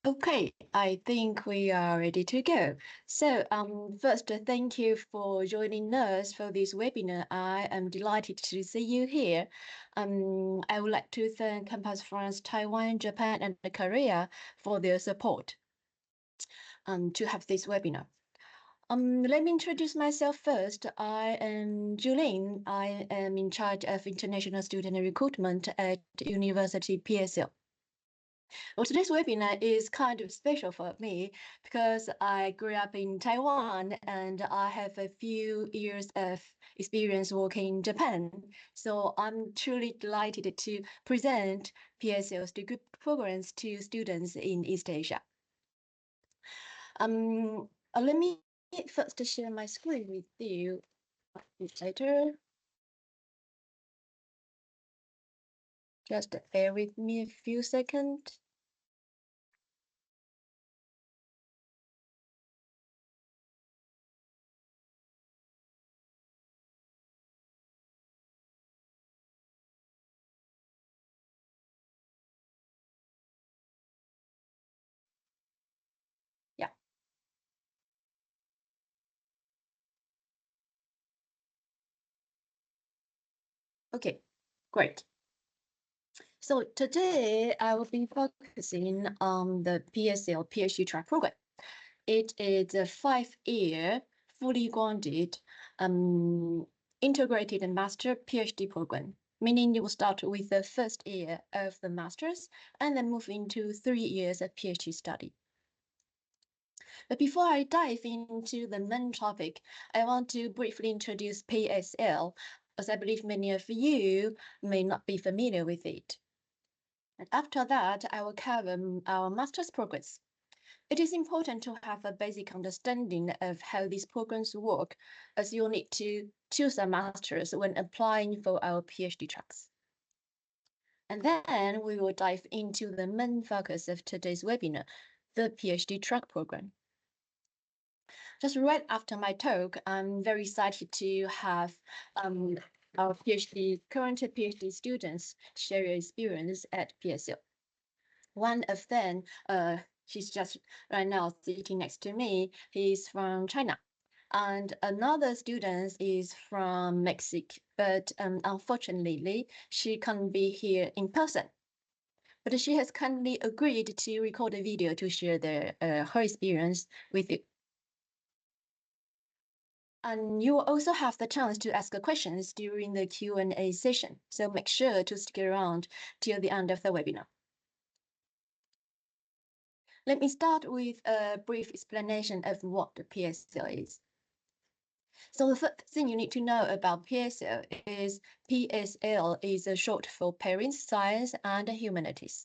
Okay, I think we are ready to go. So, first, thank you for joining us for this webinar. I am delighted to see you here. I would like to thank Campus France, Taiwan, Japan, and Korea for their support to have this webinar. Let me introduce myself first. I am Julene. I am in charge of international student recruitment at University PSL. Well, today's webinar is kind of special for me because I grew up in Taiwan and I have a few years of experience working in Japan. So I'm truly delighted to present PSL's degree programs to students in East Asia. Let me first share my screen with you later. Just bear with me a few seconds. Yeah. Okay, great. So today I will be focusing on the PSL PhD track program. It is a 5-year, fully grounded, integrated master PhD program, meaning you will start with the first year of the master's and then move into 3 years of PhD study. But before I dive into the main topic, I want to briefly introduce PSL, as I believe many of you may not be familiar with it. And after that, I will cover our master's progress. It is important to have a basic understanding of how these programs work, as you'll need to choose a master's when applying for our PhD tracks. And then we will dive into the main focus of today's webinar, the PhD track program. Just right after my talk, I'm very excited to have our current PhD students share your experience at PSL. One of them, she's just right now sitting next to me. He's from China. And another student is from Mexico, but unfortunately, she can't be here in person. But she has kindly agreed to record a video to share her experience with you. And you will also have the chance to ask questions during the Q&A session. So make sure to stick around till the end of the webinar. Let me start with a brief explanation of what the PSL is. So the first thing you need to know about PSL is PSL is a short for Parents, Science and Humanities.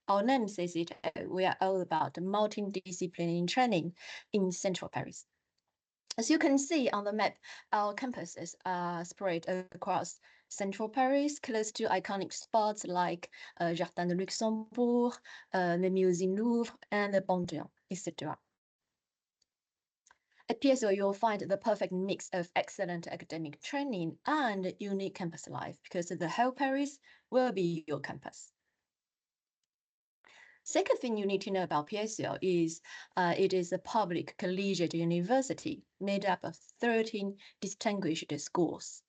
Our name says it, we are all about multidisciplinary training in Central Paris. As you can see on the map, our campuses are spread across Central Paris, close to iconic spots like Jardin de Luxembourg, the Museum Louvre, and the Bondon, etc. At PSL, you'll find the perfect mix of excellent academic training and unique campus life, because the whole Paris will be your campus. Second thing you need to know about PSL is it is a public collegiate university made up of 13 distinguished schools.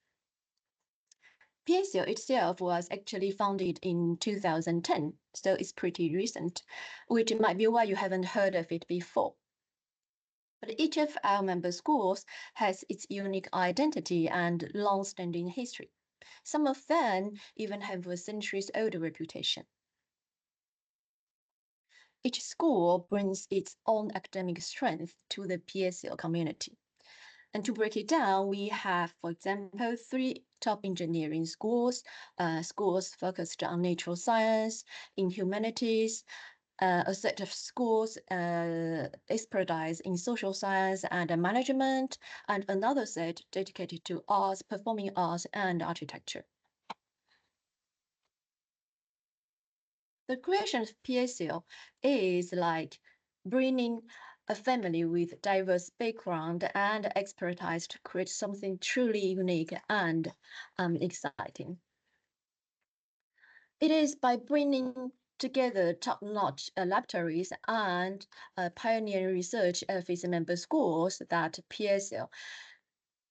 PSL itself was actually founded in 2010, so it's pretty recent, which might be why you haven't heard of it before. But each of our member schools has its unique identity and long-standing history. Some of them even have a centuries-old reputation. Each school brings its own academic strength to the PSL community. And to break it down, we have, for example, 3 top engineering schools, schools focused on natural science, in humanities, a set of schools expertise in social science and management, and another set dedicated to arts, performing arts, and architecture. The creation of PSL is like bringing a family with diverse background and expertise to create something truly unique and exciting. It is by bringing together top-notch laboratories and pioneering research of its member schools, that PSL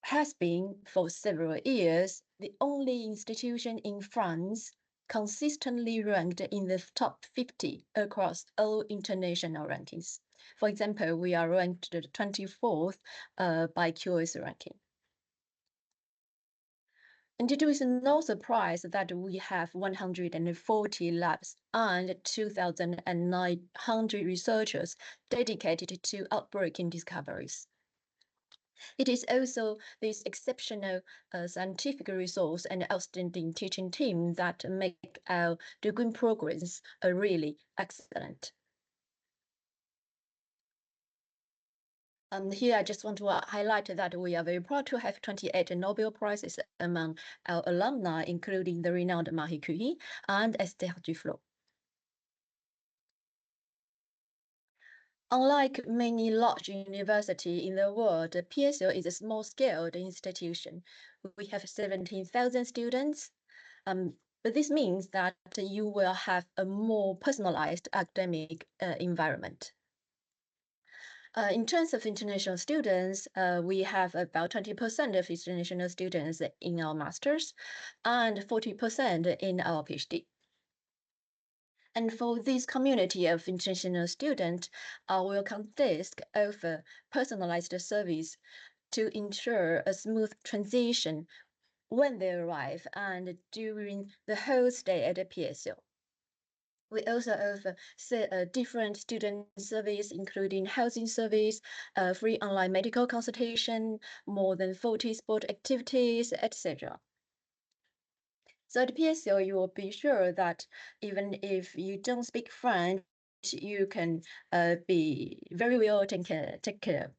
has been for several years the only institution in France consistently ranked in the top 50 across all international rankings. For example, we are ranked 24th by QS ranking. And it is no surprise that we have 140 labs and 2,900 researchers dedicated to outbreaking discoveries. It is also this exceptional scientific resource and outstanding teaching team that make our degree programs really excellent. Here I just want to highlight that we are very proud to have 28 Nobel Prizes among our alumni, including the renowned Marie Curie and Esther Duflo. Unlike many large universities in the world, PSL is a small-scaled institution. We have 17,000 students, but this means that you will have a more personalized academic environment. In terms of international students, we have about 20% of international students in our master's and 40% in our PhD. And for this community of international students, our welcome desk offers personalized service to ensure a smooth transition when they arrive and during the whole stay at the PSL. We also offer different student service, including housing service, free online medical consultation, more than 40 sport activities, etc. So at PSL, you will be sure that even if you don't speak French, you can be very well taken care of.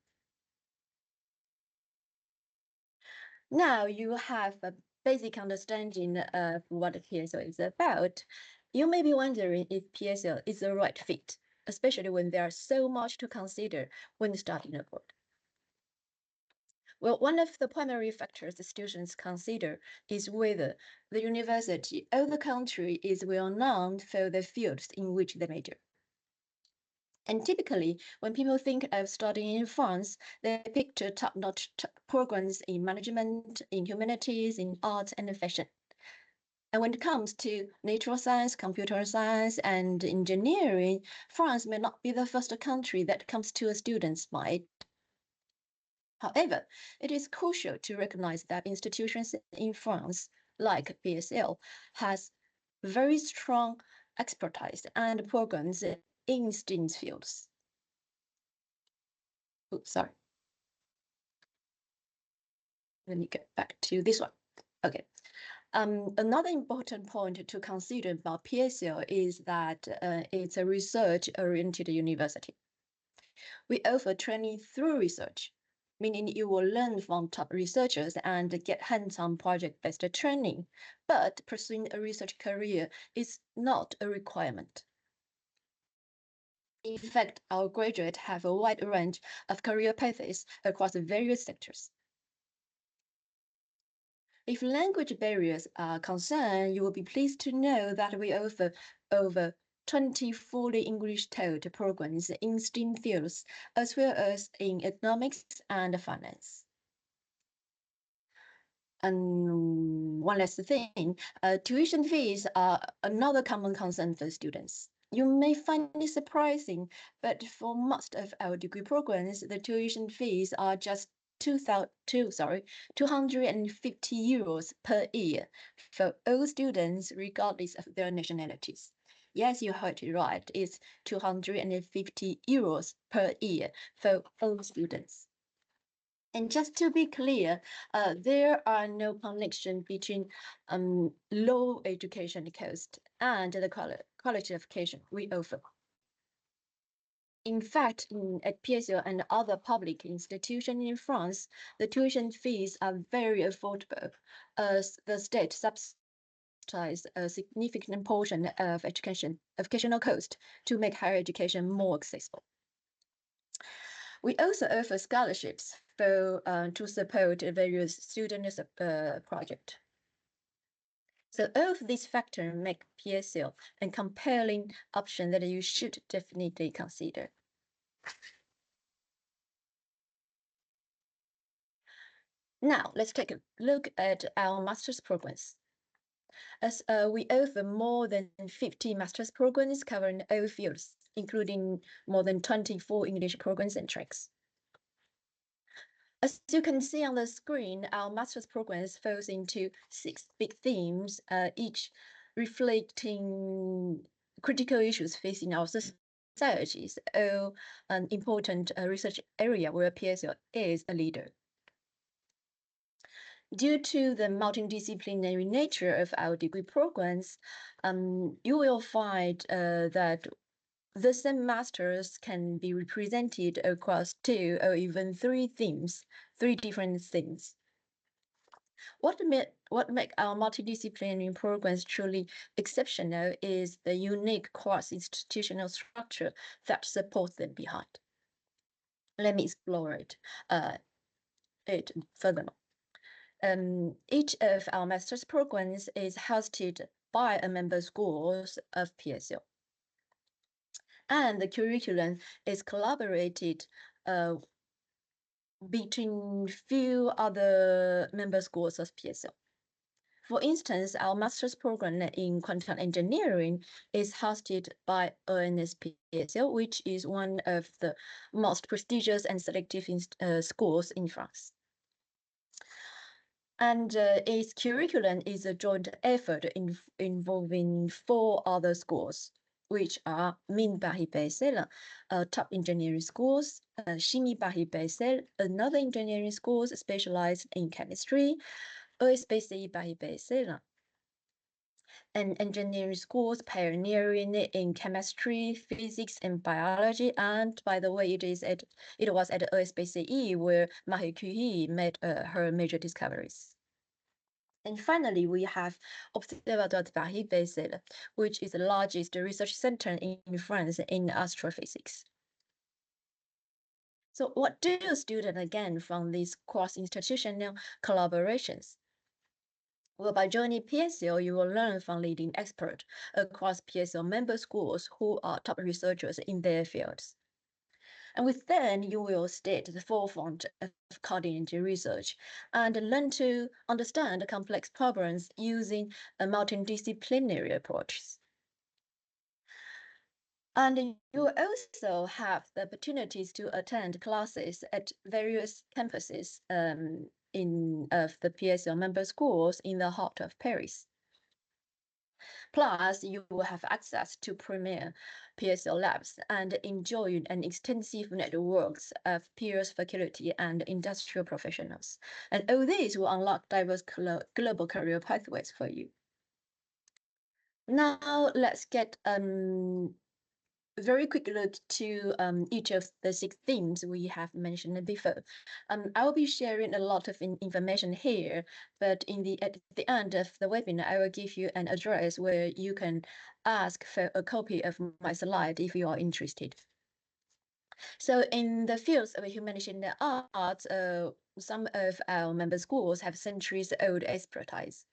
Now you have a basic understanding of what PSL is about. You may be wondering if PSL is the right fit, especially when there's so much to consider when studying abroad. Well, one of the primary factors the students consider is whether the university or the country is well known for the fields in which they major. And typically, when people think of studying in France, they picture top-notch programs in management, in humanities, in arts, and fashion. And when it comes to natural science, computer science, and engineering, France may not be the first country that comes to a student's mind. However, it is crucial to recognize that institutions in France, like PSL, has very strong expertise and programs in STEM fields. Oops, sorry. Let me get back to this one. Okay. Another important point to consider about PSL is that it's a research-oriented university. We offer training through research, meaning you will learn from top researchers and get hands-on project-based training, but pursuing a research career is not a requirement. In fact, our graduates have a wide range of career paths across various sectors. If language barriers are concerned, you will be pleased to know that we offer over 20 fully English-taught programs in STEM fields, as well as in economics and finance. And one last thing, tuition fees are another common concern for students. You may find it surprising, but for most of our degree programs, the tuition fees are just 250 euros per year for all students, regardless of their nationalities. Yes, you heard it right. It's 250 euros per year for all students. And just to be clear, there are no connection between low education cost and the quality of education we offer. In fact, at PSL and other public institutions in France, the tuition fees are very affordable, as the state subsidizes a significant portion of educational cost to make higher education more accessible. We also offer scholarships to support various student projects. So all of these factors make PSL a compelling option that you should definitely consider. Now, let's take a look at our master's programs. As we offer more than 50 master's programs covering all fields, including more than 24 English programs and tracks. As you can see on the screen, our master's programs falls into 6 big themes, each reflecting critical issues facing our societies, or an important research area where PSL is a leader. Due to the multidisciplinary nature of our degree programs, you will find that the same masters can be represented across 2 or even 3 themes, 3 different themes. What make our multidisciplinary programs truly exceptional is the unique cross-institutional structure that supports them behind. Let me explore it furthermore. Each of our master's programs is hosted by a member schools of PSL. And the curriculum is collaborated between few other member schools of PSL. For instance, our master's program in quantum engineering is hosted by ONS PSL, which is one of the most prestigious and selective schools in France. And its curriculum is a joint effort involving 4 other schools, which are Mines Paris PSL, top engineering schools, Chimie Paris PSL, another engineering school specialized in chemistry, ESPCI Paris PSL, and engineering schools pioneering in chemistry, physics, and biology. And by the way, it was at ESPCI where Marie Curie made her major discoveries. And finally, we have Observatoire de Paris PSL, which is the largest research center in France in astrophysics. So what do students gain from these cross-institutional collaborations? Well, by joining PSL, you will learn from leading experts across PSL member schools who are top researchers in their fields. And with them, you will stay at the forefront of cutting-edge research and learn to understand complex problems using a multidisciplinary approaches. And you will also have the opportunities to attend classes at various campuses of the PSL member schools in the heart of Paris. Plus, you will have access to premier PSL labs and enjoy an extensive networks of peers, faculty, and industrial professionals. And all these will unlock diverse global career pathways for you. Now, let's get very quick look to each of the 6 themes we have mentioned before. I will be sharing a lot of information here, but at the end of the webinar, I will give you an address where you can ask for a copy of my slide if you are interested. So in the fields of humanities and arts, some of our member schools have centuries-old expertise.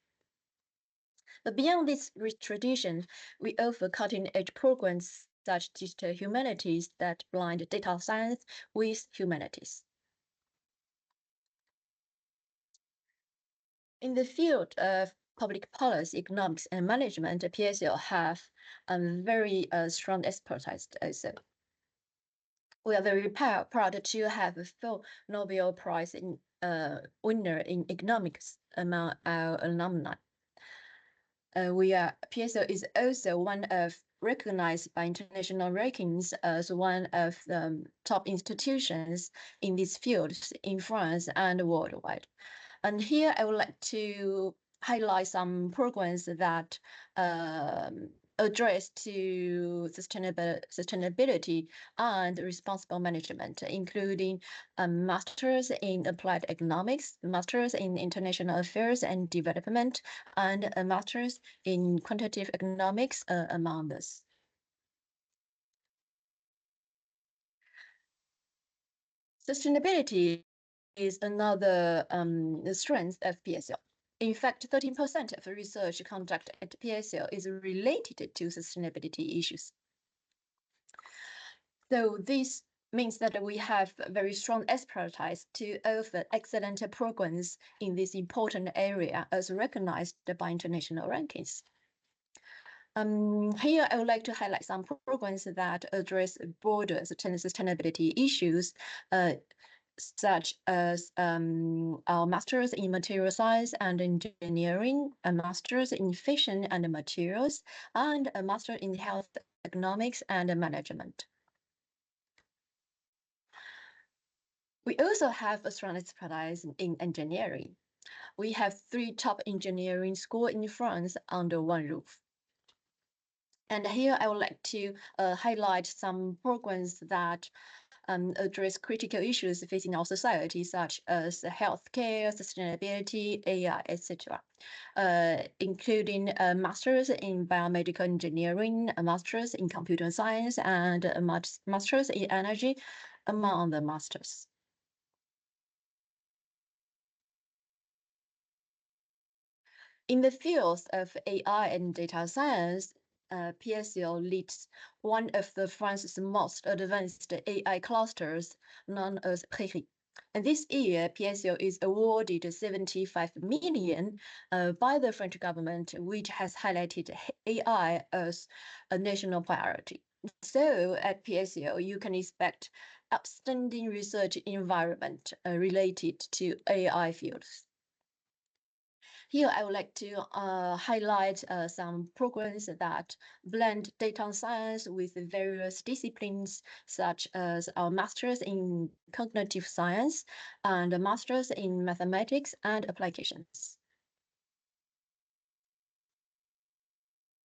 But beyond this rich tradition, we offer cutting-edge programs such as digital humanities that blend data science with humanities. In the field of public policy, economics, and management, PSL have a very strong expertise also. We are very proud to have a full Nobel Prize winner in economics among our alumni. PSL is also one of recognized by international rankings as one of the top institutions in these fields in France and worldwide. And here I would like to highlight some programs that address to sustainability and responsible management, including a master's in applied economics, master's in international affairs and development, and a master's in quantitative economics, among others. Sustainability is another strength of PSL. In fact, 13% of the research conducted at PSL is related to sustainability issues. So this means that we have very strong expertise to offer excellent programs in this important area as recognized by international rankings. Here, I would like to highlight some programs that address broader sustainability issues, such as our Masters in Material Science and Engineering, a Masters in Fission and Materials, and a Master in Health Economics and Management. We also have a strong expertise in engineering. We have 3 top engineering schools in France under one roof. And here I would like to highlight some programs that address critical issues facing our society, such as healthcare, sustainability, AI, etc., including a master's in biomedical engineering, a master's in computer science, and a master's in energy, among the masters. In the fields of AI and data science, PSL leads one of the France's most advanced AI clusters, known as Prairie. And this year, PSL is awarded 75 million by the French government, which has highlighted AI as a national priority. So at PSL, you can expect outstanding research environment related to AI fields. Here, I would like to highlight some programs that blend data science with various disciplines, such as our Masters in Cognitive Science and a Masters in Mathematics and Applications.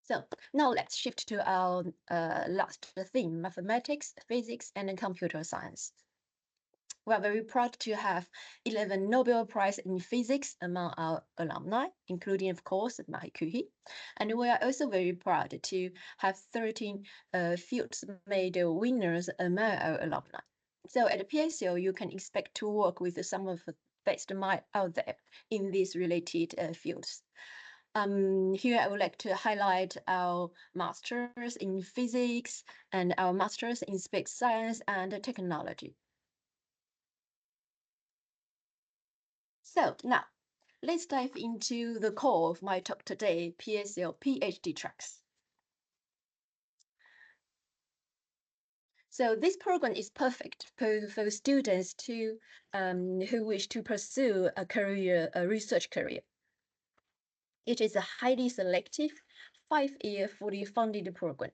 So now let's shift to our last theme, mathematics, physics, and computer science. We are very proud to have 11 Nobel Prize in Physics among our alumni, including, of course, Marie Curie. And we are also very proud to have 13 fields made winners among our alumni. So at PSL, you can expect to work with some of the best minds out there in these related fields. Here, I would like to highlight our Masters in Physics and our Masters in Space Science and Technology. So now, let's dive into the core of my talk today, PSL PhD tracks. So this program is perfect for students who wish to pursue a research career. It is a highly selective 5-year fully funded program.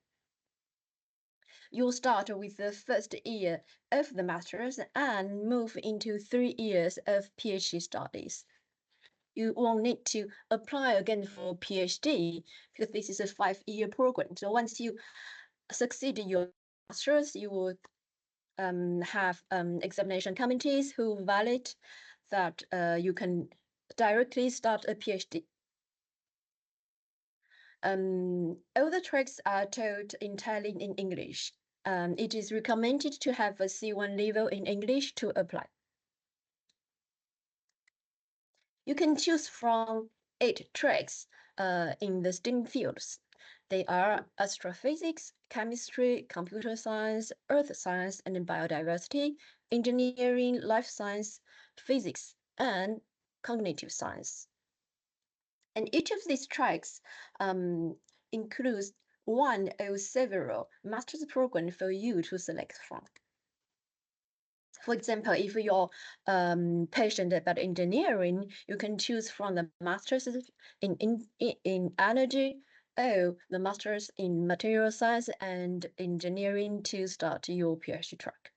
You'll start with the first year of the master's and move into 3 years of PhD studies. You won't need to apply again for PhD because this is a 5-year program. So once you succeed in your master's, you will have examination committees who validate that you can directly start a PhD. All the tracks are taught entirely in English. It is recommended to have a C1 level in English to apply. You can choose from 8 tracks in the STEM fields. They are astrophysics, chemistry, computer science, earth science and biodiversity, engineering, life science, physics, and cognitive science. And each of these tracks includes one or several master's programs for you to select from. For example, if you're passionate about engineering, you can choose from the master's in energy or the master's in material science and engineering to start your PhD track.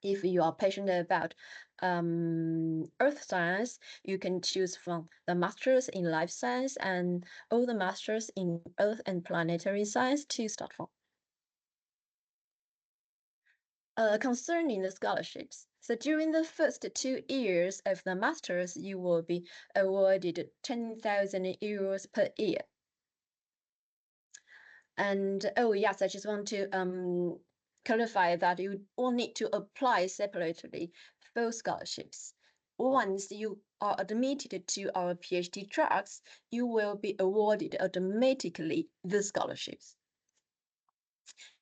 If you are passionate about earth science, you can choose from the masters in life science and all the masters in earth and planetary science to start from. Concerning the scholarships, so during the first 2 years of the masters, you will be awarded 10,000 euros per year. And oh yes, I just want to clarify that you all need to apply separately for scholarships. once you are admitted to our PhD tracks, you will be awarded automatically the scholarships.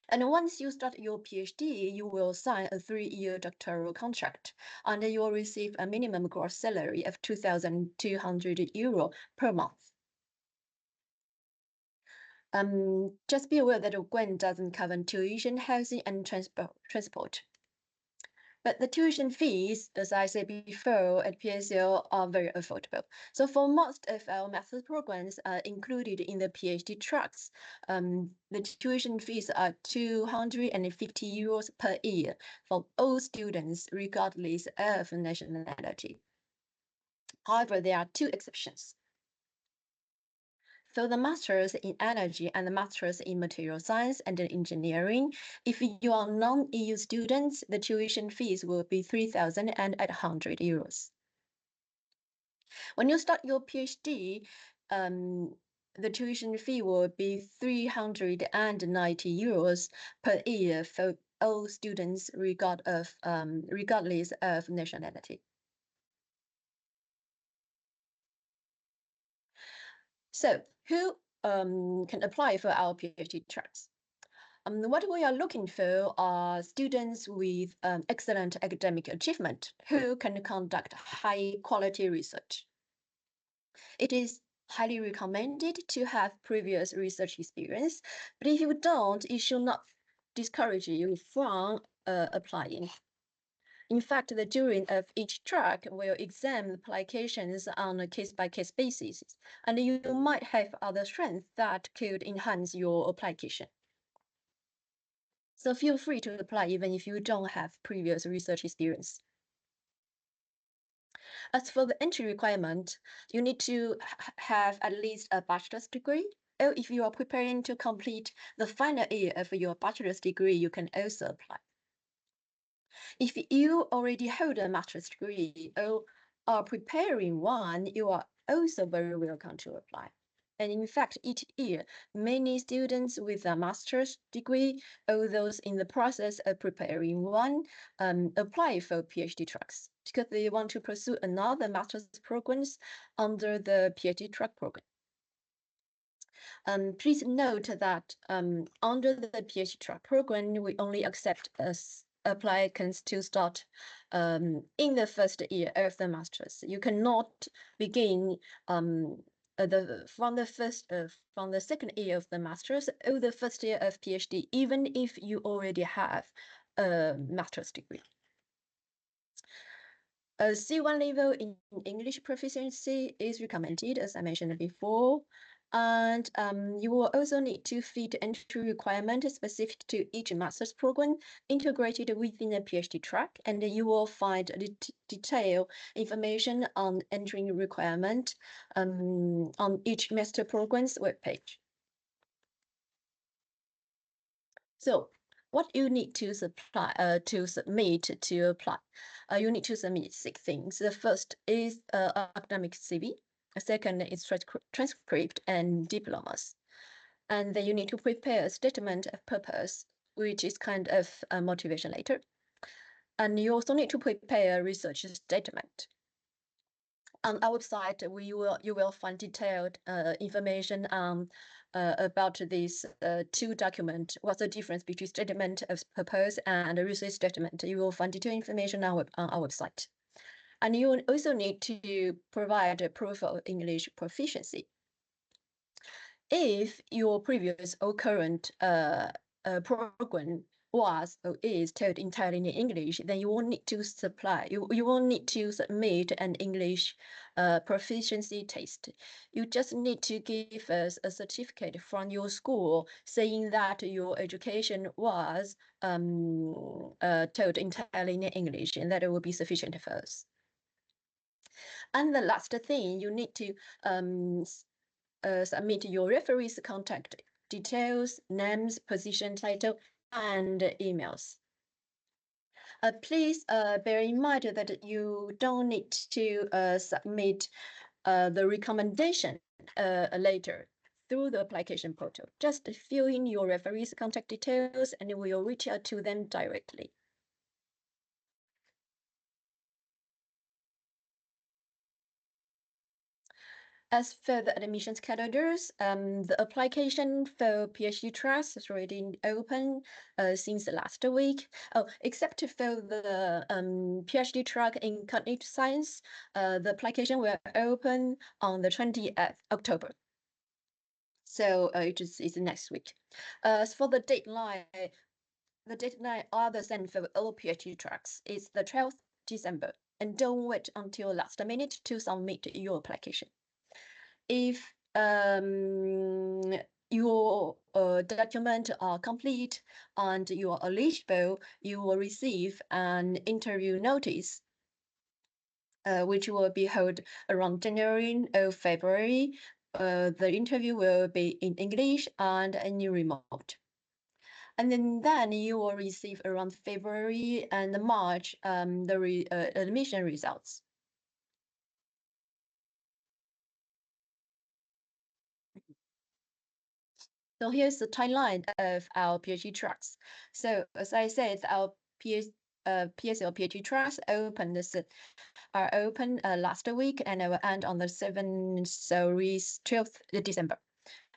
And once you start your PhD, you will sign a 3-year doctoral contract, and you will receive a minimum gross salary of 2,200 euro per month. Just be aware that the grant doesn't cover tuition, housing, and transport. But the tuition fees, as I said before, at PSL are very affordable. So for most of our master's programs included in the PhD tracks, the tuition fees are 250 euros per year for all students, regardless of nationality. However, there are 2 exceptions. For the Masters in Energy and the Masters in Material Science and Engineering, if you are non-EU students, the tuition fees will be 3,800 euros. When you start your PhD, the tuition fee will be 390 euros per year for all students, regardless of nationality. So, who can apply for our PhD tracks? What we are looking for are students with excellent academic achievement who can conduct high-quality research. It is highly recommended to have previous research experience, but if you don't, it should not discourage you from applying. In fact, the jury of each track will examine applications on a case-by-case basis, and you might have other strengths that could enhance your application. So feel free to apply even if you don't have previous research experience. As for the entry requirement, you need to have at least a bachelor's degree, or if you are preparing to complete the final year of your bachelor's degree, you can also apply. If you already hold a master's degree or are preparing one, you are also very welcome to apply. And in fact, each year, many students with a master's degree or those in the process of preparing one apply for PhD tracks because they want to pursue another master's programs under the PhD track program. Please note that under the PhD track program, we only accept applicants to start in the first year of the master's. You cannot begin from the second year of the master's or the first year of PhD, even if you already have a master's degree. A C1 level in English proficiency is recommended, as I mentioned before. And you will also need to fit entry requirements specific to each master's program integrated within a PhD track, and you will find detailed information on entry requirement on each master program's webpage. So, what you need to submit to apply? You need to submit 6 things. The first is academic CV. The second is transcript and diplomas. And then you need to prepare a statement of purpose, which is kind of a motivation letter. And you also need to prepare a research statement. On our website, you will find detailed information about these 2 documents. What's the difference between statement of purpose and a research statement? You will find detailed information on our website. And you also need to provide a proof of English proficiency. If your previous or current program was or is taught entirely in English, then you will need to submit an English proficiency test. You just need to give us a certificate from your school saying that your education was taught entirely in English, and that it will be sufficient for us. And the last thing, you need to submit your referee's contact details, names, position title, and emails. Please bear in mind that you don't need to submit the recommendation later through the application portal. Just fill in your referee's contact details and we will reach out to them directly. As for the admissions calendars, the application for PhD tracks is already open since last week. Oh, except for the PhD track in cognitive science, the application will open on the 20th October. So it is next week. As for the deadline other than for all PhD tracks is the 12th December. And don't wait until last minute to submit your application. If your documents are complete and you are eligible, you will receive an interview notice, which will be held around January or February. The interview will be in English and any remote. And then you will receive around February and March the admission results. So here's the timeline of our PhD tracks. So as I said, our PSL PhD tracks are open last week and will end on the 12th December.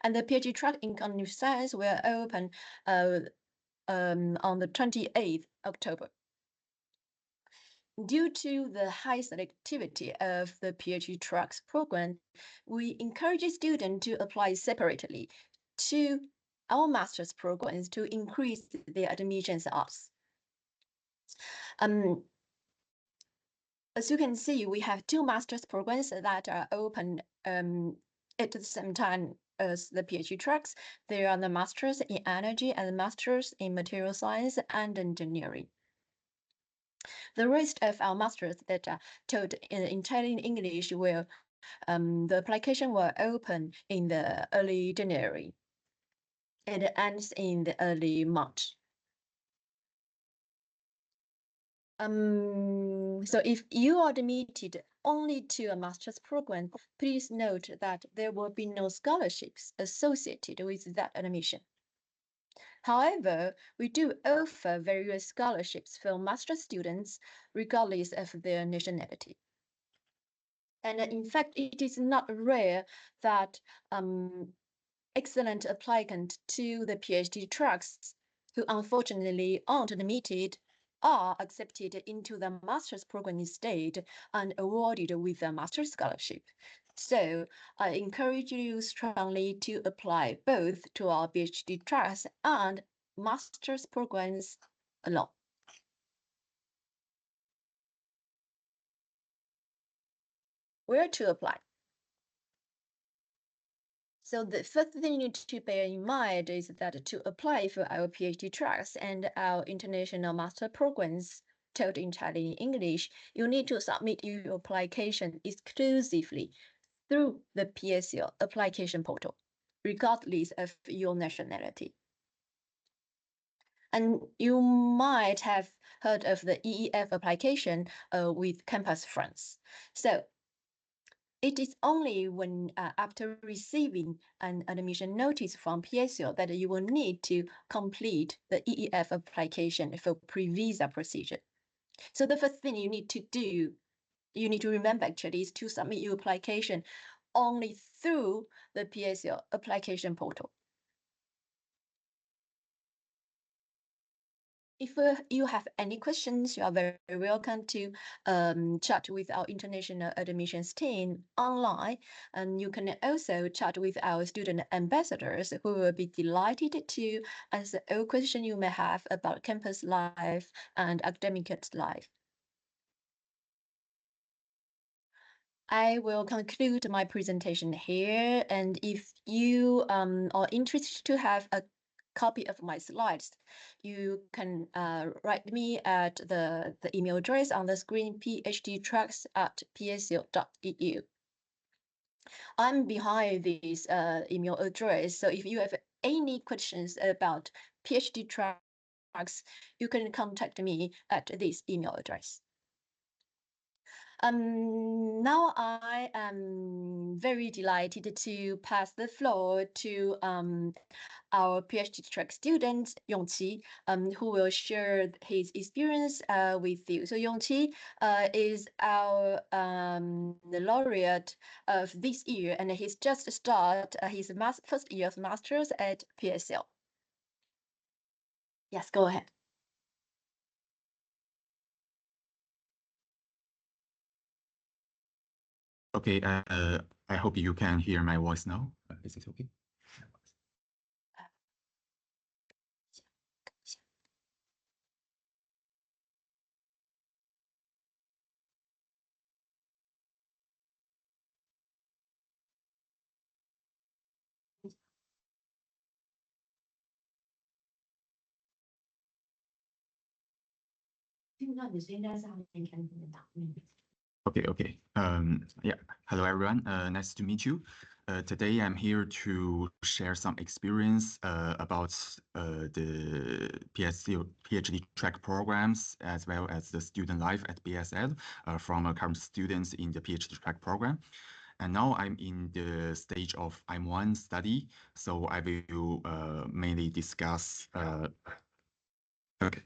And the PhD track in cognitive science will open on the 28th October. Due to the high selectivity of the PhD tracks program, we encourage students to apply separately to our master's programs to increase their admissions odds. As you can see, we have two master's programs that are open at the same time as the PhD tracks. They are the Masters in Energy and the Masters in Material Science and Engineering. The rest of our masters that are taught entirely in English will, the application will open in the early January. It ends in the early March. So if you are admitted only to a master's program, please note that there will be no scholarships associated with that admission. However, we do offer various scholarships for master's students, regardless of their nationality. And in fact, it is not rare that excellent applicants to the PhD tracks who unfortunately aren't admitted are accepted into the master's program instead and awarded with a master's scholarship. So I encourage you strongly to apply both to our PhD tracks and master's programs alone. Where to apply? So the first thing you need to bear in mind is that to apply for our PhD tracks and our international master programs taught entirely in English, you need to submit your application exclusively through the PSL application portal, regardless of your nationality. And you might have heard of the EEF application with Campus France. So it is only when after receiving an admission notice from PSL that you will need to complete the EEF application for pre-visa procedure. So the first thing you need to remember actually is to submit your application only through the PSL application portal. If you have any questions, you are very welcome to chat with our international admissions team online. And you can also chat with our student ambassadors who will be delighted to answer all questions you may have about campus life and academic life. I will conclude my presentation here. And if you are interested to have a copy of my slides, you can write me at the email address on the screen, phdtracks@psl.eu. I'm behind this email address, so if you have any questions about PhD tracks, you can contact me at this email address. Now I am very delighted to pass the floor to our PhD track student Yongqi, who will share his experience with you. So Yongqi is our the laureate of this year, and he's just started his first year of masters at PSL. Yes, go ahead. Okay, I hope you can hear my voice now. Is it okay? Okay. Yeah. Hello, everyone. Nice to meet you. Today, I'm here to share some experience about the PhD track programs, as well as the student life at PSL from current students in the PhD track program. And now I'm in the stage of M1 study, so I will mainly discuss. Okay.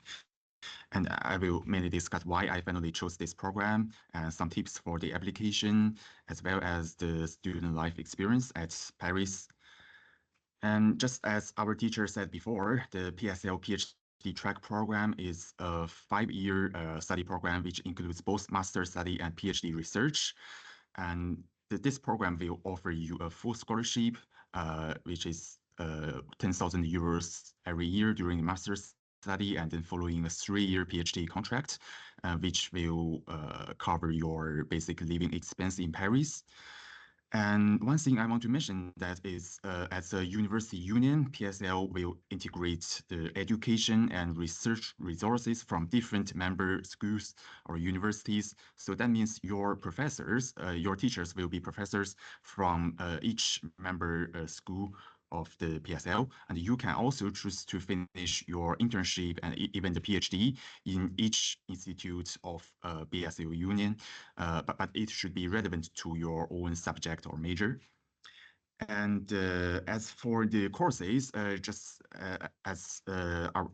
And I will mainly discuss why I finally chose this program and some tips for the application, as well as the student life experience at Paris. And just as our teacher said before, the PSL PhD track program is a 5-year study program, which includes both master study and PhD research. And this program will offer you a full scholarship, which is 10,000 euros every year during the master's study, and then following a 3-year PhD contract, which will cover your basic living expense in Paris. And one thing I want to mention that is, as a university union, PSL will integrate the education and research resources from different member schools or universities. So that means your professors, your teachers will be professors from each member school of the PSL, and you can also choose to finish your internship and even the PhD in each institute of PSL union, but it should be relevant to your own subject or major. And as for the courses, just as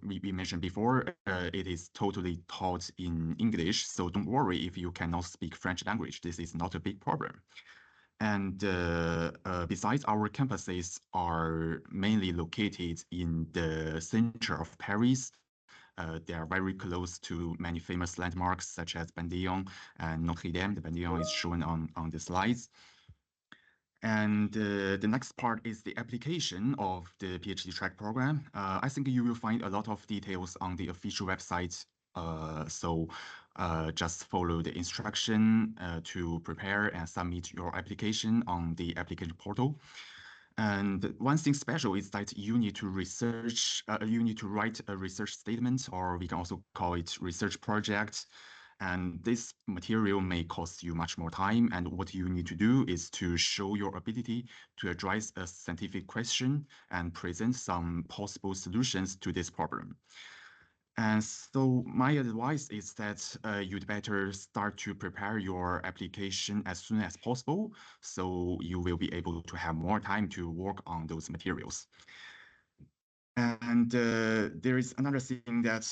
we mentioned before, it is totally taught in English, so don't worry if you cannot speak French language. This is not a big problem. And besides, our campuses are mainly located in the center of Paris. They are very close to many famous landmarks such as Pantheon and Notre Dame. The Pantheon is shown on the slides. And the next part is the application of the PhD track program. I think you will find a lot of details on the official website. So just follow the instruction to prepare and submit your application on the application portal. And one thing special is that you need to write a research statement, or we can also call it research project. And this material may cost you much more time. And what you need to do is to show your ability to address a scientific question and present some possible solutions to this problem. And so my advice is that you'd better start to prepare your application as soon as possible, so you will be able to have more time to work on those materials. And there is another thing that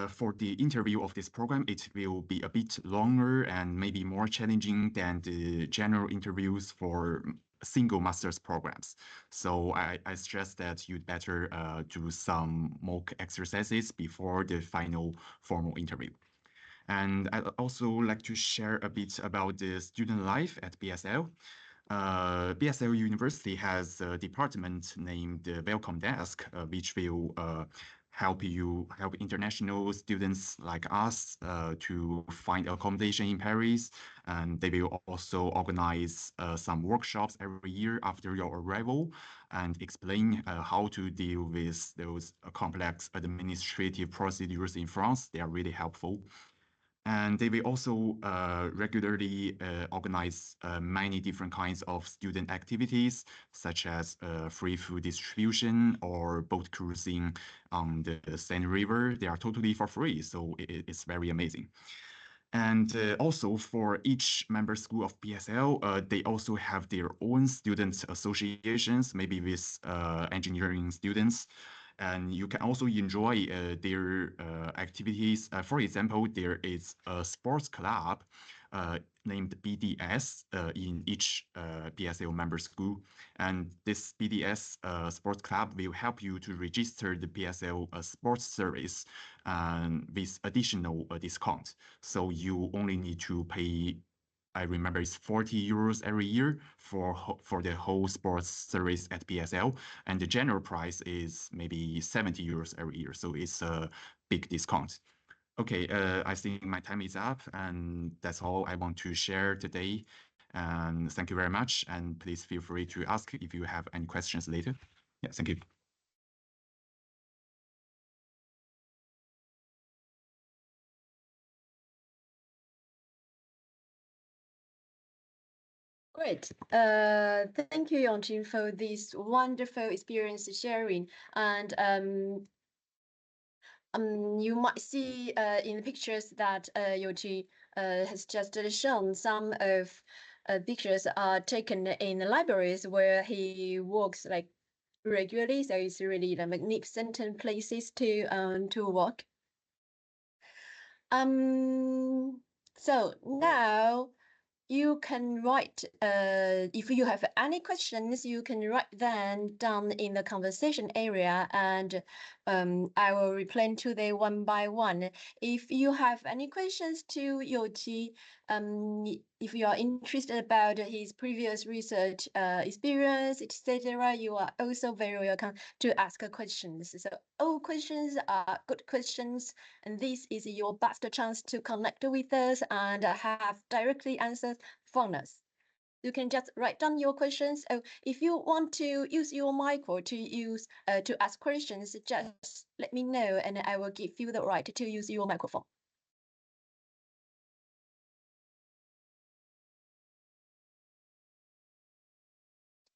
for the interview of this program, it will be a bit longer and maybe more challenging than the general interviews for single master's programs. So I suggest that you'd better do some mock exercises before the final formal interview. And I'd also like to share a bit about the student life at PSL. PSL University has a department named Welcome Desk, which will help international students like us to find accommodation in Paris. And they will also organize some workshops every year after your arrival and explain how to deal with those complex administrative procedures in France. They are really helpful. And they will also regularly organize many different kinds of student activities, such as free food distribution or boat cruising on the Seine River. They are totally for free, so it's very amazing. And also for each member school of PSL, they also have their own student associations, maybe with engineering students. And you can also enjoy their activities. For example, there is a sports club named BDS in each PSL member school. And this BDS sports club will help you to register the PSL sports service with additional discount. So you only need to pay, I remember it's 40 euros every year for the whole sports service at PSL. And the general price is maybe 70 euros every year. So it's a big discount. Okay, I think my time is up, and that's all I want to share today. And thank you very much. And please feel free to ask if you have any questions later. Yeah, thank you. Great. Thank you, Yongqing, for this wonderful experience sharing. And you might see in the pictures that Yongqing has just shown some of pictures are taken in the libraries where he works like regularly. So it's really the magnificent places to work. So now you can write, if you have any questions, you can write them down in the conversation area, and I will reply to them one by one. If you have any questions to Youqi, if you are interested about his previous research experience, etc., you are also very welcome to ask questions. So all questions are good questions, and this is your best chance to connect with us and have directly answers from us. You can just write down your questions. Oh, if you want to use your micro to ask questions, just let me know, and I will give you the right to use your microphone.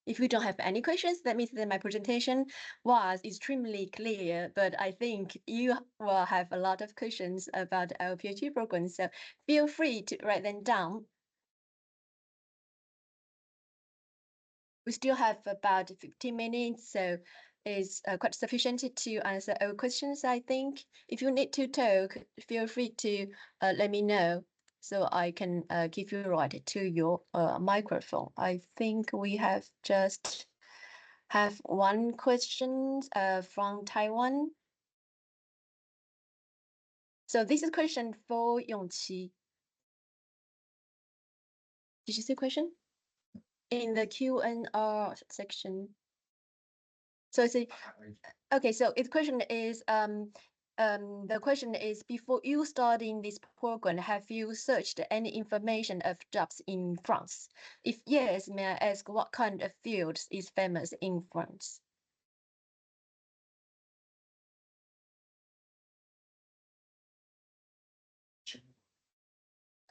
If you don't have any questions, that means that my presentation was extremely clear, but I think you will have a lot of questions about our PhD program, so feel free to write them down. We still have about 15 minutes, so it's quite sufficient to answer all questions, I think. If you need to talk, feel free to let me know so I can give you right to your microphone. I think we have just have one question from Taiwan. So this is a question for Yongqi. Did you see the question? In the Q&R section. So it's okay, so the question is, before you starting this program, have you searched any information of jobs in France? If yes, may I ask what kind of fields is famous in France?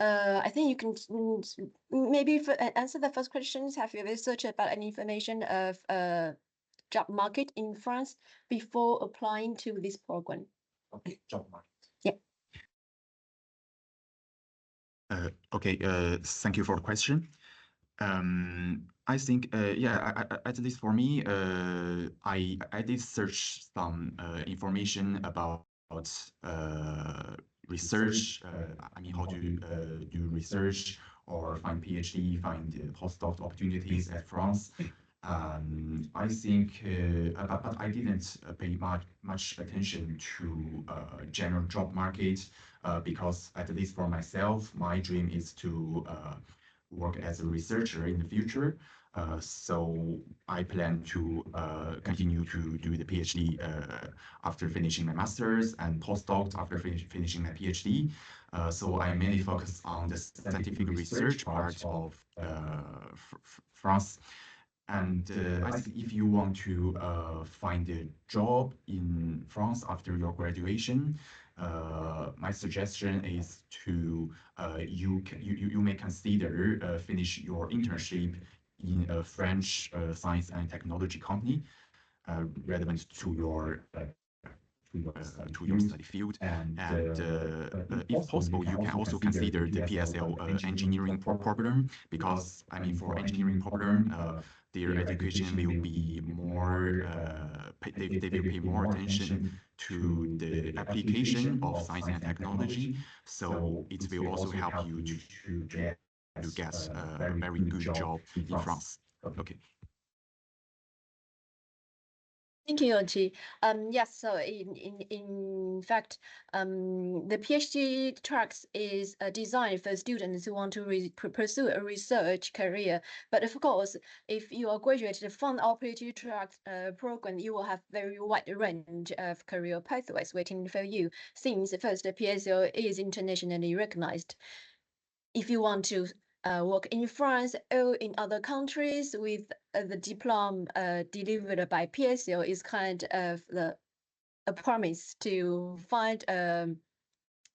I think you can maybe answer the first question. Have you researched about any information of job market in France before applying to this program? Okay, job market. Yeah. Okay, thank you for the question. I think, yeah, at least for me, I did search some information about research. I mean, how to do research or find PhD, find postdoc opportunities at France. I think, but I didn't pay much attention to general job market because, at least for myself, my dream is to work as a researcher in the future. So I plan to continue to do the PhD after finishing my master's and postdoc after finishing my PhD. So I mainly focus on the scientific research part of France. And I think if you want to find a job in France after your graduation, my suggestion is to you may consider finish your internship in a French science and technology company relevant to your to your study field. And if possible, you can also consider the PSL engineering program, because I mean, for engineering program, their education will be more, they will pay more attention to the application of science and technology. So it will also help you to get a very good job in France. Okay. Thank you, Yongqi. Yes, so in fact, the PhD tracks is designed for students who want to pursue a research career. But of course, if you are graduated from our PhD track program, you will have very wide range of career pathways waiting for you, since first, the PSL is internationally recognized. If you want to work in France or in other countries with the diploma delivered by PSL, is kind of a promise to find a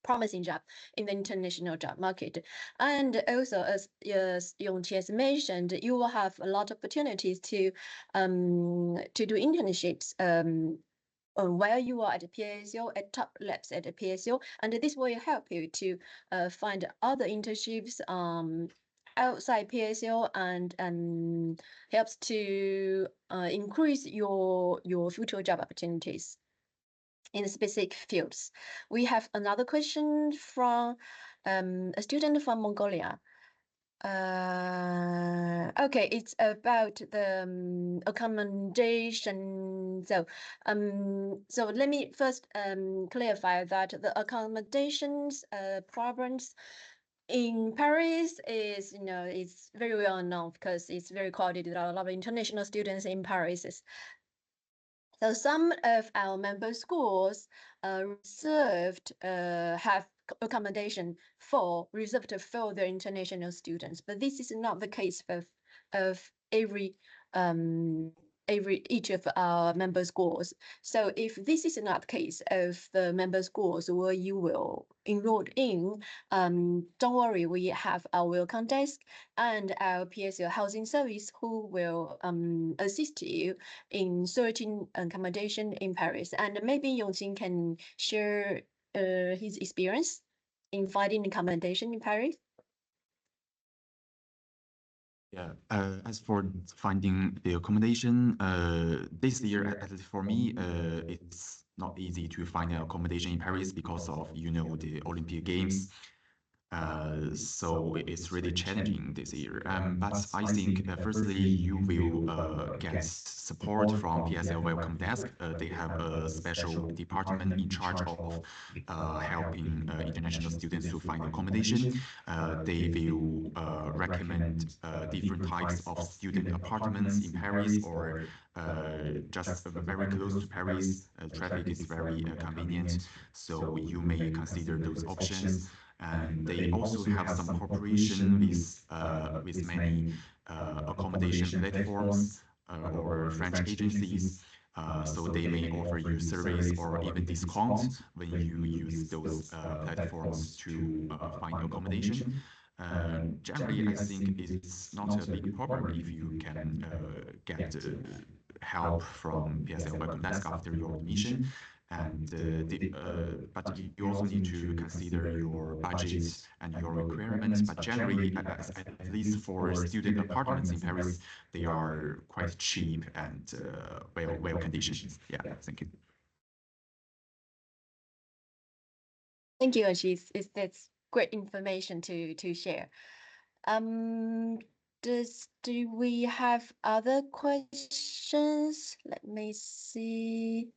promising job in the international job market. And also, as Yongqi has mentioned, you will have a lot of opportunities to do internships while you are at the PSL, at top labs at the PSL, and this will help you to find other internships outside PSL, and helps to increase your future job opportunities in specific fields. We have another question from a student from Mongolia. Okay, it's about the accommodation. So let me first clarify that the accommodations problems in Paris is, it's very well known because it's very crowded. There are a lot of international students in Paris. So some of our member schools reserved have accommodation reserved for their international students, but this is not the case of each of our member schools. So if this is not the case of the member schools where you will enroll in, don't worry, we have our welcome desk and our PSL housing service who will assist you in searching accommodation in Paris. And maybe Yongqi can share his experience in finding accommodation in Paris. Yeah, as for finding the accommodation, this year, at least for me, it's not easy to find an accommodation in Paris because of, the Olympic Games. So it's really challenging this year. But I think, firstly, you will get support from PSL Welcome Desk. They have a special department in charge of helping international students to find accommodation. They will recommend different types of student apartments in Paris, or just very close to Paris. Traffic is very convenient, so you may consider those options. And they also have some cooperation with many accommodation platforms or French agencies. So they may offer you service or even discounts when you use those platforms to find accommodation. Generally, I think it's not a big problem if you can get help from PSL Welcome Desk after your admission. And but you also need to consider your budget and your requirements. But generally, at least for student apartments in Paris, they are quite cheap and well conditioned. Yeah, thank you. Thank you, Ashish. That's great information to share. Do we have other questions? Let me see.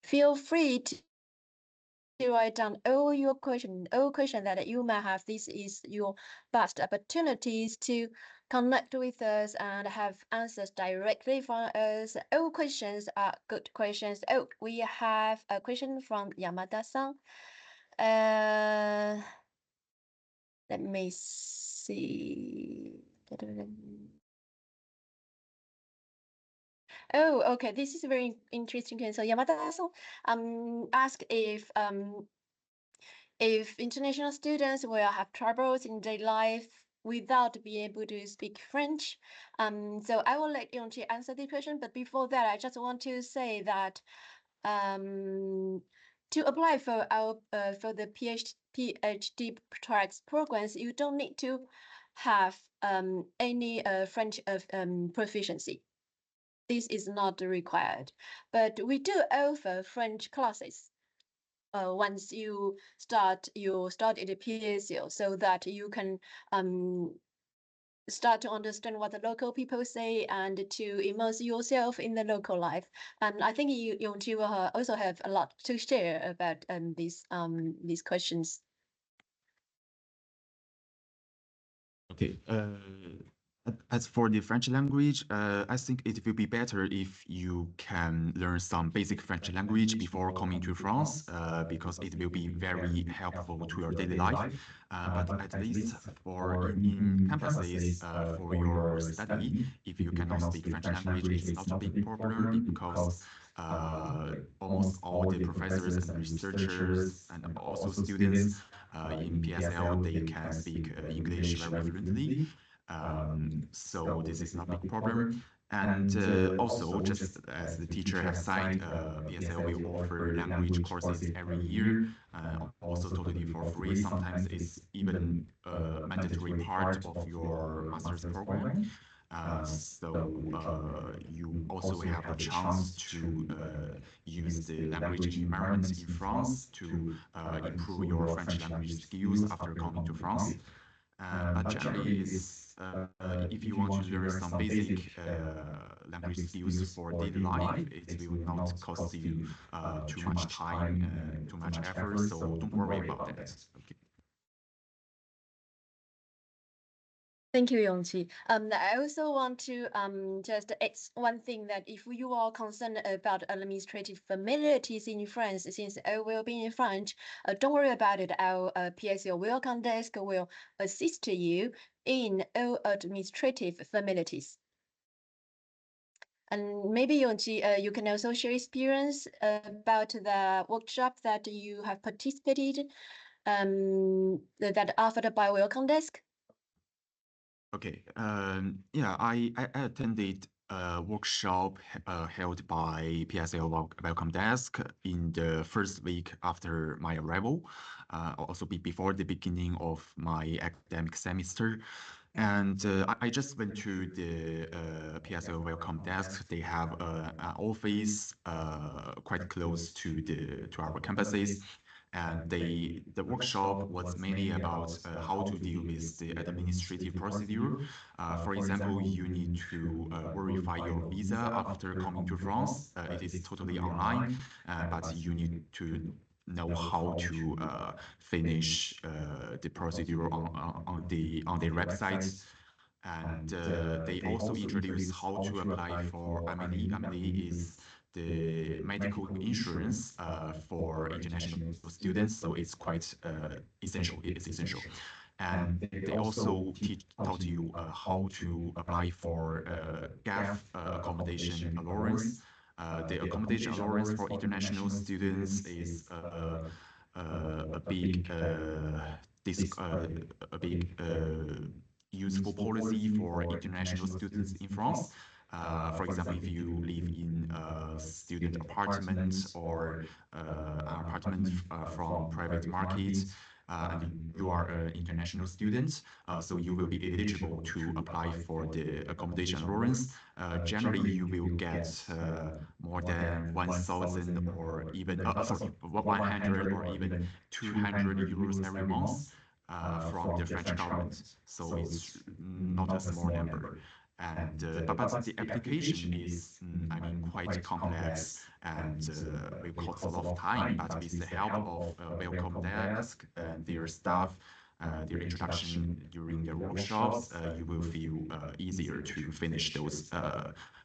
Feel free to write down all questions that you might have. This is your best opportunities to connect with us and have answers directly from us. All questions are good questions. Oh, we have a question from Yamada-san. Let me see. Oh, okay. This is very interesting. So Yamada-san asked if international students will have troubles in their life without being able to speak French. So I will let Yongqi answer the question, but before that, I just want to say that to apply for our for the PhD tracks programs, you don't need to have any French proficiency. This is not required, but we do offer French classes once you start your study at PSL, so that you can start to understand what the local people say and to immerse yourself in the local life. And I think Yongqi will also have a lot to share about these questions. Okay. As for the French language, I think it will be better if you can learn some basic French language before coming to France, because it will be very helpful to your daily life. But at least for in campuses, for your study, if you cannot speak French language, it's not a big problem, because almost all the professors and researchers and also students in PSL, they can speak English very fluently. So this is not a big problem. And also, just as the teacher have said, PSL will offer language courses every year, also totally for free. Sometimes it's even a mandatory part of your master's program. So you also have the chance to use the language environment in France to improve your French language skills after coming to France. But generally, if you want to learn some basic language skills for daily life, it will not cost you too much time and too much effort. So don't worry about that. Okay. Thank you, Yongqi. I also want to just add one thing, that if you are concerned about administrative familiarities in France, since I will be in French, don't worry about it. Our PSL welcome desk will assist you in all administrative familiarities. And maybe Yongqi, you can also share experience about the workshop that you have participated, that offered by welcome desk. Okay. Yeah, I attended a workshop held by PSL Welcome Desk in the first week after my arrival, also before the beginning of my academic semester. And I just went to the PSL Welcome Desk. They have an office quite close to our campuses. And the workshop was mainly about how to deal with the administrative procedure. For example, you need to verify your visa after coming to France. It is totally online, but you need to know how to finish the procedure on their website. And they also introduced how to apply for AMELI. AMELI is the medical insurance for international students, so it's quite essential. It's essential. And they also taught you how to apply for GAF accommodation allowance. The accommodation allowance for international students is a big useful policy for international students in France. For example, if you live in a student apartment or an apartment from private markets, and you are an international student, so you will be eligible to apply for the accommodation allowance. Generally, you will get more than 1,000 or even 100 or even 200 euros every month from the French government. So it's not a small number. And but the application is, I mean, quite complex and will cost a lot of time. But with the help of Welcome Desk and their staff, their introduction during their workshops, you will feel easier to finish those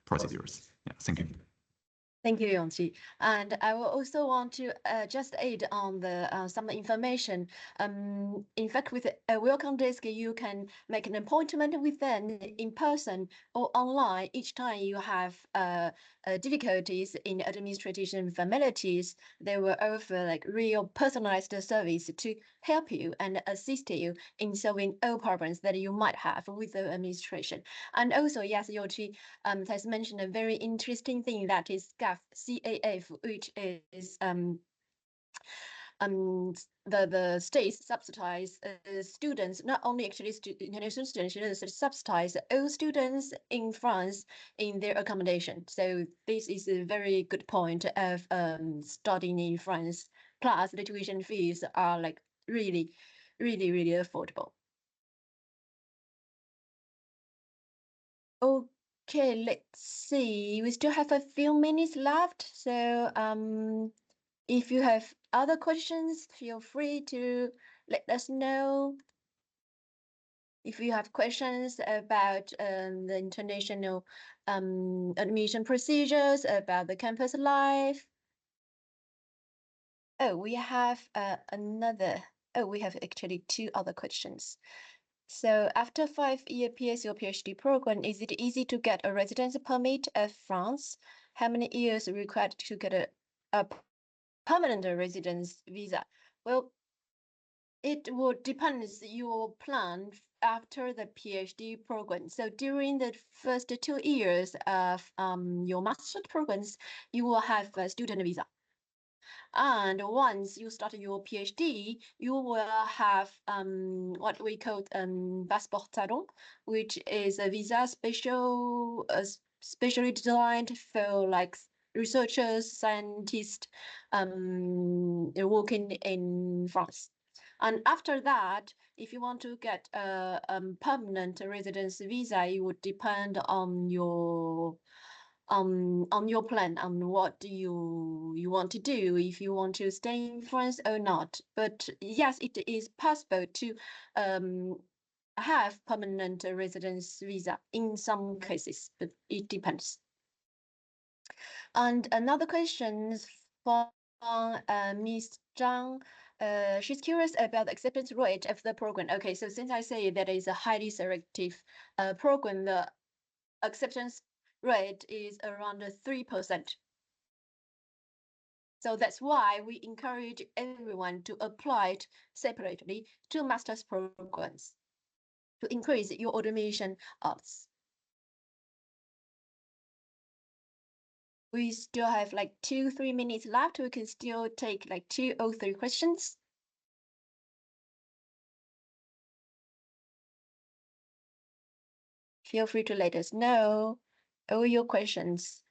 procedures. Yeah, thank you. Thank you, Yongqi. And I will also want to just add on the some information. In fact, with a welcome desk, you can make an appointment with them in person or online each time you have difficulties in administration formalities. They will offer like real personalized service to help you and assist you in solving all problems that you might have with the administration. And also, yes, Yochi has mentioned a very interesting thing that is CAF, which is the states subsidize students, not only actually international students, subsidize all students in France in their accommodation. So this is a very good point of studying in France. Plus, the tuition fees are like really affordable. Okay, let's see. We still have a few minutes left. So if you have other questions, feel free to let us know. If you have questions about the international admission procedures, about the campus life. Oh, we have we have actually two other questions. So after 5-year PSL PhD program, is it easy to get a residence permit of France? How many years are required to get a permanent residence visa? Well, it would depend your plan after the PhD program. So during the first 2 years of your master's programs, you will have a student visa. And once you start your PhD, you will have what we call passeport talent, which is a visa specially designed for like researchers, scientists working in France. And after that, if you want to get a permanent residence visa, it would depend on your plan, on what you want to do, if you want to stay in France or not. But yes, it is possible to have permanent residence visa in some cases, but it depends. And another question from Ms. Zhang. She's curious about the acceptance rate of the program. Okay, so since I say that is a highly selective program, the acceptance rate is around 3%. So that's why we encourage everyone to apply separately to master's programs to increase your automation odds. We still have like 2-3 minutes left. We can still take like 2 or 3 questions. Feel free to let us know all your questions.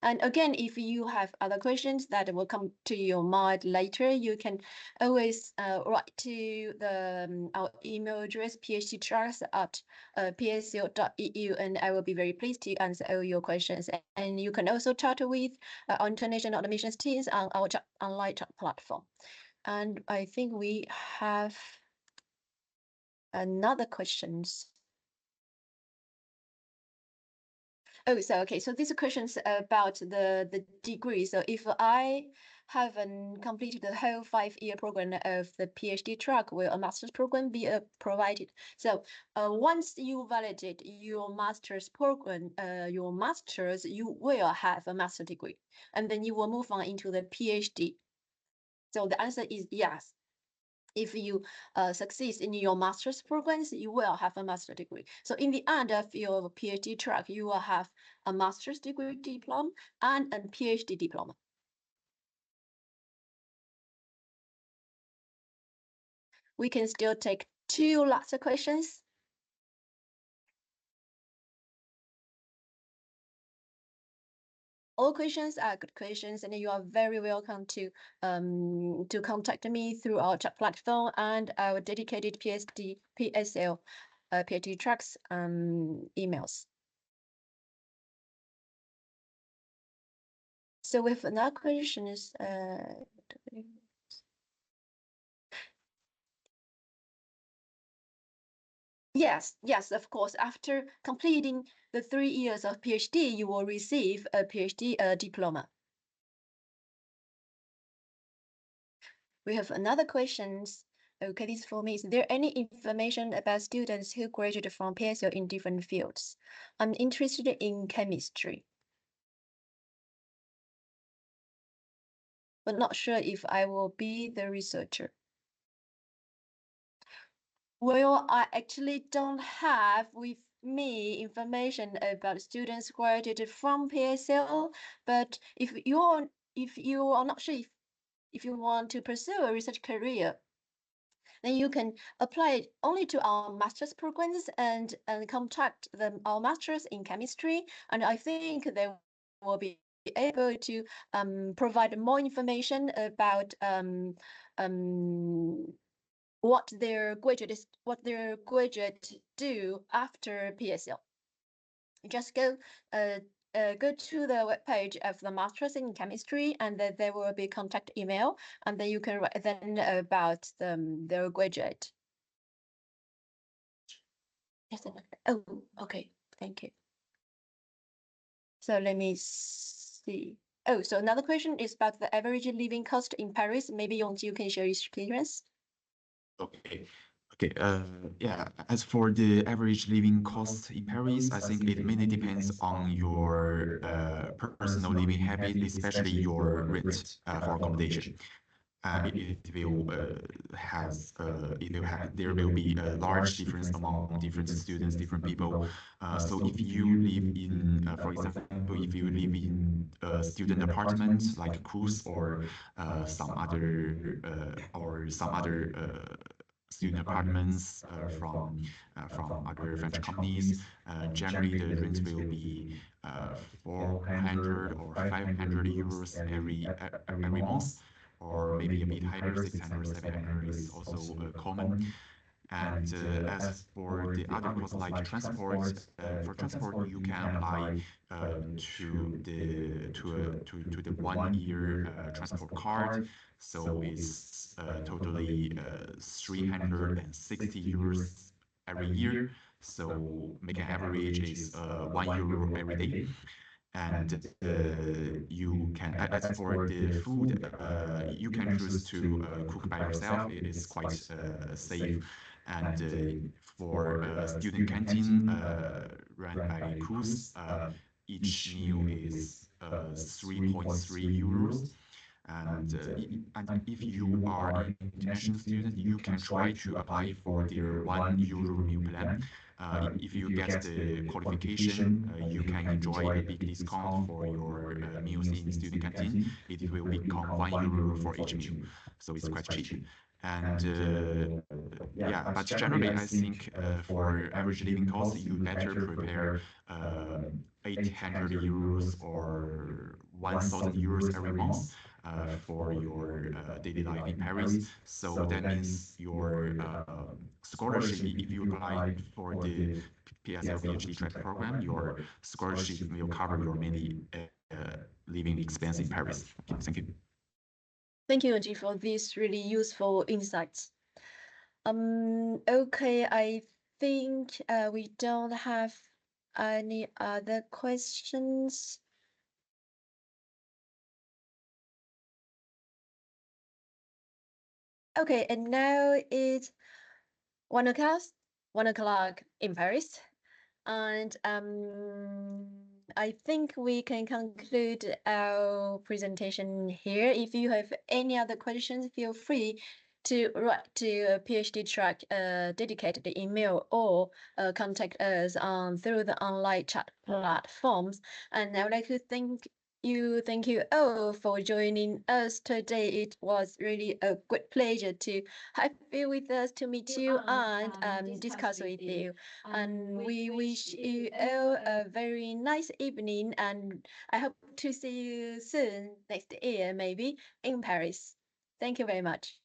And again, if you have other questions that will come to your mind later, you can always write to our email address, phdtracks@psl.eu, and I will be very pleased to answer all your questions. And you can also chat with our international admissions teams on our online chat platform. And I think we have another questions. Oh, so okay, so these questions about the degree. So if I haven't completed the whole 5-year program of the PhD track, will a master's program be provided? So once you validate your master's program, you will have a master's degree, and then you will move on into the PhD. So the answer is yes. If you succeed in your master's programs, you will have a master's degree. So in the end of your PhD track, you will have a master's degree diploma and a PhD diploma. We can still take 2 last questions. All questions are good questions, and you are very welcome to contact me through our chat platform and our dedicated PSL PhD tracks emails. So with another question is Yes, of course. After completing the 3 years of PhD, you will receive a PhD diploma. We have another question. Okay, this is for me. Is there any information about students who graduated from PSL in different fields? I'm interested in chemistry, but not sure if I will be the researcher. Well, I actually don't have with me information about students graduated from PSL, but if you are not sure if you want to pursue a research career, then you can apply only to our master's programs and contact our masters in chemistry, and I think they will be able to provide more information about what their graduate do after PSL. Just go to the webpage of the Masters in Chemistry, and then there will be contact email, and then you can write them about their graduate. Yes. Oh, okay. Thank you. So let me see. Oh, so another question is about the average living cost in Paris. Maybe Yongji, you can share your experience. Okay. Yeah, as for the average living cost in Paris, I think it mainly depends on your personal living habit, especially your rent for accommodation. There will be a large difference among different students, different people. So if you live in, for example, if you live in a student apartment like Cruz or some other student apartments from other French companies, generally the rent will be 400 or 500 euros every month, or maybe a bit higher, 600, 700 is also common. And as for the other costs like transport, for transport you can apply to the 1 year transport card. So it's totally 360 euros every year. So make an average is €1 every day. And you can, as for the food, you can choose to cook by yourself. It is quite safe. And for student canteen run by Cruz, each meal is 3.3 euros. And if you are an international student, you can try to apply for their €1 meal plan. If you get the qualification, you can enjoy a big discount for your meals in student canteen. It will become €1 for each meal, so it's quite cheap. And yeah, but generally, I think for average living costs, you better prepare 800 euros or 1,000 euros every month for your daily life in Paris. So that means your scholarship, if you apply for the PSL PhD track program, your scholarship will cover your mainly living expense in Paris. Okay, thank you. Thank you, Angie, for these really useful insights. Okay, I think we don't have any other questions. Okay, and now it's 1 o'clock in Paris, and I think we can conclude our presentation here. If you have any other questions, feel free to write to a PhD track dedicated email or contact us through the online chat platforms. And I would like to thank you all for joining us today. It was really a great pleasure to have you with us, to meet you and discuss with you. And we wish you all a very nice evening, and I hope to see you soon next year, maybe in Paris. Thank you very much.